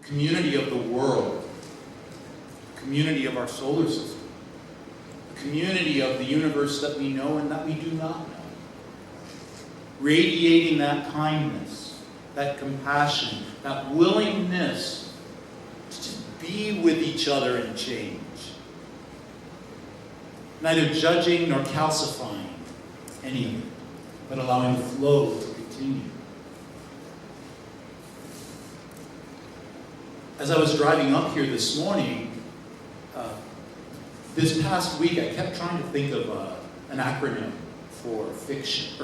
community of the world, community of our solar system, community of the universe that we know and that we do not know. Radiating that kindness, that compassion, that willingness to just be with each other and change. Neither judging nor calcifying any of it, but allowing the flow to continue. As I was driving up here this morning, this past week I kept trying to think of an acronym for friction.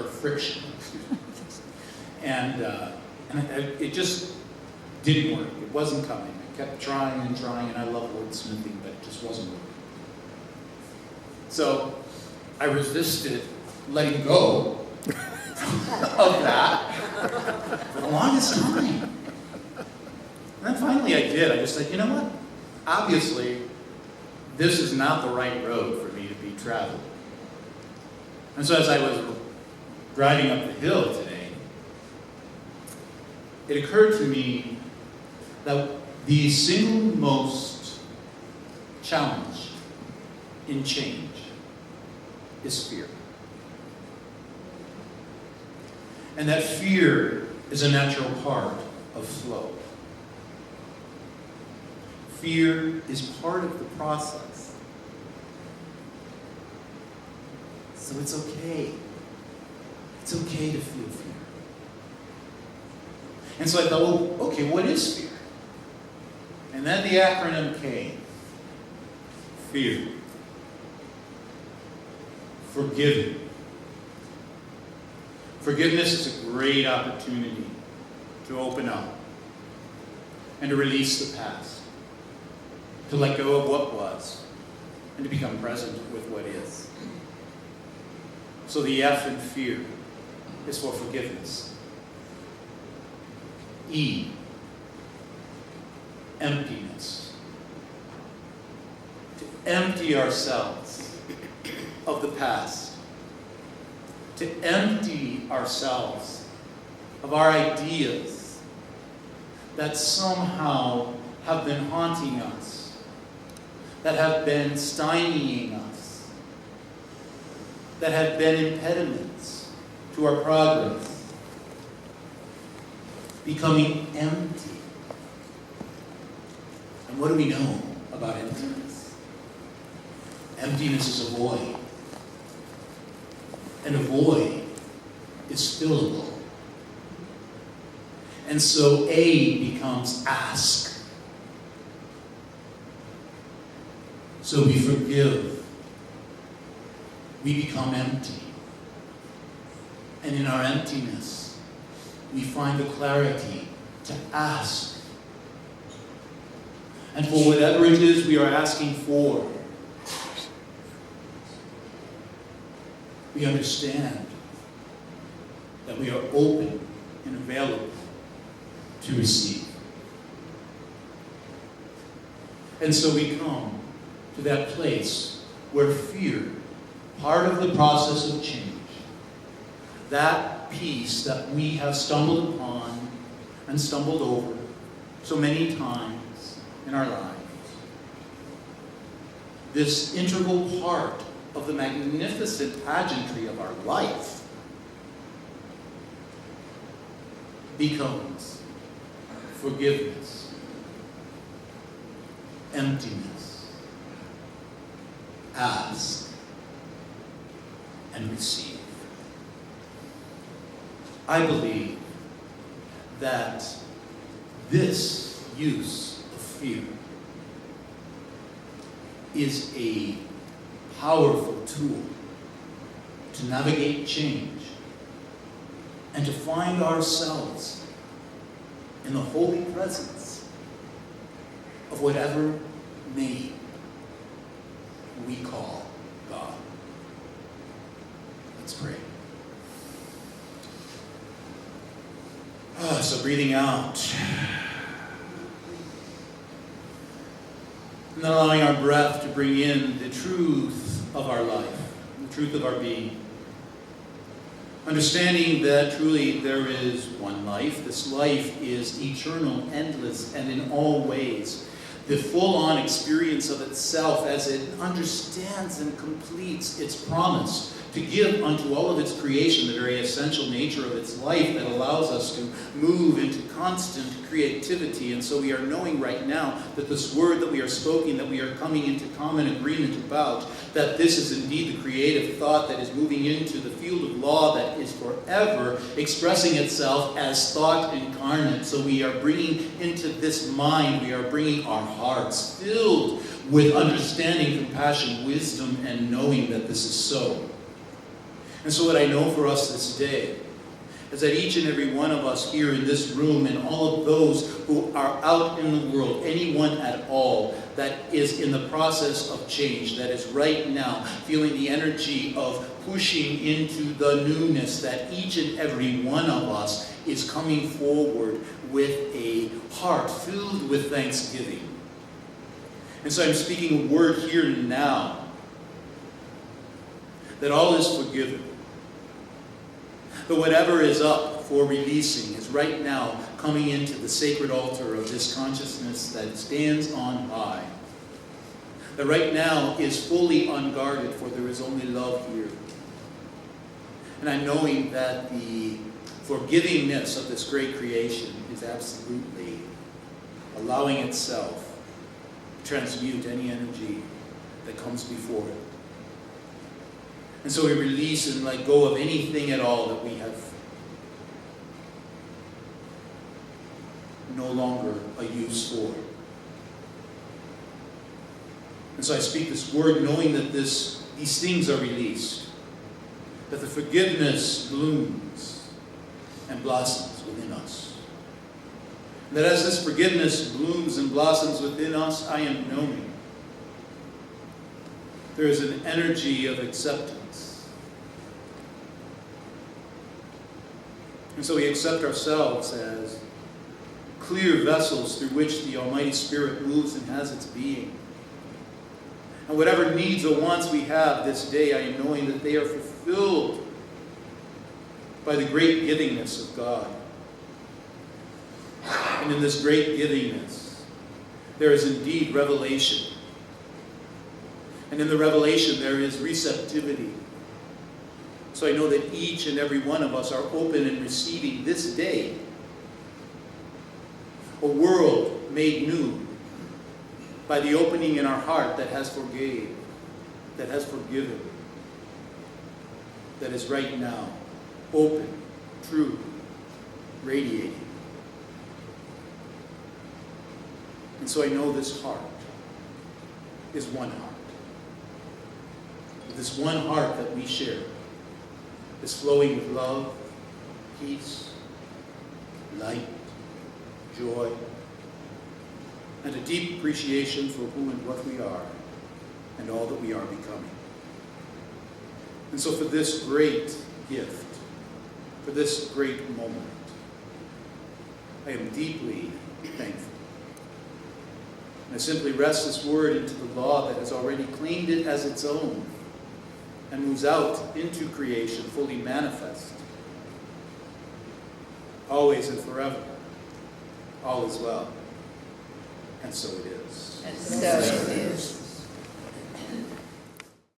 Excuse me. And it just didn't work. It wasn't coming. I kept trying, and I love wordsmithing, but it just wasn't working. So I resisted letting go of that for the longest time. And then finally I did. I just said, you know what? Obviously, this is not the right road for me to be traveling. And so as I was driving up the hill today, it occurred to me that the single most challenge in change is fear. And that fear is a natural part of flow. Fear is part of the process. So it's okay. It's okay to feel fear. And so I thought, well, okay, what is fear? And then the acronym came. Fear. Forgiving. Forgiveness is a great opportunity to open up and to release the past, to let go of what was, and to become present with what is. So the F in fear is for forgiveness. E, emptiness. To empty ourselves of the past. To empty ourselves of our ideas that somehow have been haunting us, that have been stymieing us, that have been impediments to our progress. Becoming empty. And what do we know about emptiness? Emptiness is a void. And a void is fillable. And so A becomes ask. So we forgive. We become empty. And in our emptiness, we find the clarity to ask. And for whatever it is we are asking for, we understand that we are open and available to receive. And so we come to that place where fear, part of the process of change, that peace that we have stumbled upon and stumbled over so many times in our lives, this integral part of the magnificent pageantry of our life, becomes forgiveness, emptiness, ask, and receive. I believe that this use of fear is a powerful tool to navigate change and to find ourselves in the holy presence of whatever name we call God. Let's pray. So breathing out. And then allowing our breath to bring in the truth of our life, the truth of our being. Understanding that truly there is one life. This life is eternal, endless, and in all ways the full-on experience of itself as it understands and completes its promise to give unto all of its creation the very essential nature of its life that allows us to move into constant creativity. And so we are knowing right now that this word that we are speaking, that we are coming into common agreement about, that this is indeed the creative thought that is moving into the field of law that is forever expressing itself as thought incarnate. So we are bringing into this mind, we are bringing our hearts filled with understanding, compassion, wisdom, and knowing that this is so. And so what I know for us this day is that each and every one of us here in this room and all of those who are out in the world, anyone at all that is in the process of change, that is right now feeling the energy of pushing into the newness, that each and every one of us is coming forward with a heart filled with thanksgiving. And so I'm speaking a word here and now that all is forgiven. But whatever is up for releasing is right now coming into the sacred altar of this consciousness that stands on high. That right now is fully unguarded, for there is only love here. And I'm knowing that the forgivingness of this great creation is absolutely allowing itself to transmute any energy that comes before it. And so we release and let go of anything at all that we have no longer a use for. And so I speak this word knowing that these things are released, that the forgiveness blooms and blossoms within us. And that as this forgiveness blooms and blossoms within us, I am knowing there is an energy of acceptance. And so we accept ourselves as clear vessels through which the Almighty Spirit moves and has its being. And whatever needs or wants we have this day, I am knowing that they are fulfilled by the great givingness of God. And in this great givingness, there is indeed revelation. And in the revelation, there is receptivity. So I know that each and every one of us are open and receiving this day a world made new by the opening in our heart that has forgave, that has forgiven, that is right now open, true, radiating. And so I know this heart is one heart. This one heart that we share is flowing with love, peace, light, joy, and a deep appreciation for who and what we are and all that we are becoming. And so for this great gift, for this great moment, I am deeply thankful. And I simply rest this word into the law that has already claimed it as its own and moves out into creation fully manifest. Always and forever. All is well. And so it is. And so it is.